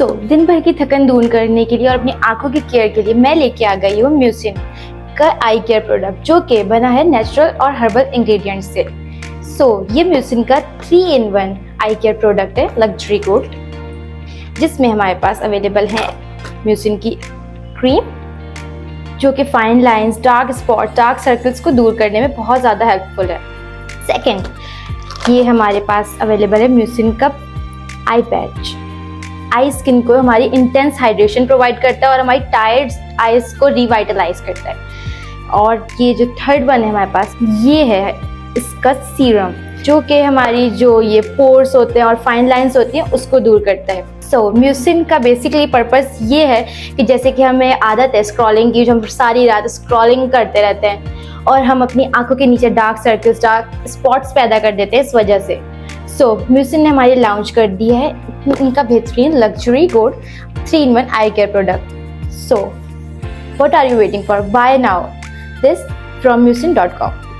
दिन भर की थकन दूर करने के लिए और अपनी आंखों की केयर के लिए मैं लेके आ गई हूँ म्यूसिन का आई केयर प्रोडक्ट, जो कि बना है नेचुरल और हर्बल इंग्रेडिएंट्स से। ये म्यूसिन का 3-in-1 आई केयर प्रोडक्ट है, लग्जरी गोल्ड, जिसमें हमारे पास अवेलेबल है म्यूसिन की क्रीम, जो कि fine lines, dark spot, dark circles को दूर करने में बहुत ज़्यादा हेल्पफुल है। सेकेंड, ये हमारे पास अवेलेबल है म्यूसिन का आई पैच। आई स्किन को हमारी इंटेंस हाइड्रेशन प्रोवाइड करता है और हमारी टायर्ड आईज को रिवाइटलाइज करता है। और ये जो थर्ड वन है हमारे पास, ये है इसका सीरम, जो कि हमारी जो ये पोर्स होते हैं और फाइन लाइंस होती हैं उसको दूर करता है। म्यूसिन का बेसिकली पर्पस ये है कि जैसे कि हमें आदत है स्क्रॉलिंग की, जो हम सारी रात स्क्रॉलिंग करते रहते हैं और हम अपनी आंखों के नीचे डार्क सर्कल्स, डार्क स्पॉट्स पैदा कर देते हैं इस वजह से। म्यूसिन ने हमारी लॉन्च कर दी है इनका बेहतरीन luxury gold 3-in-1 eye care product. What are you waiting for? Buy now this from musin.com।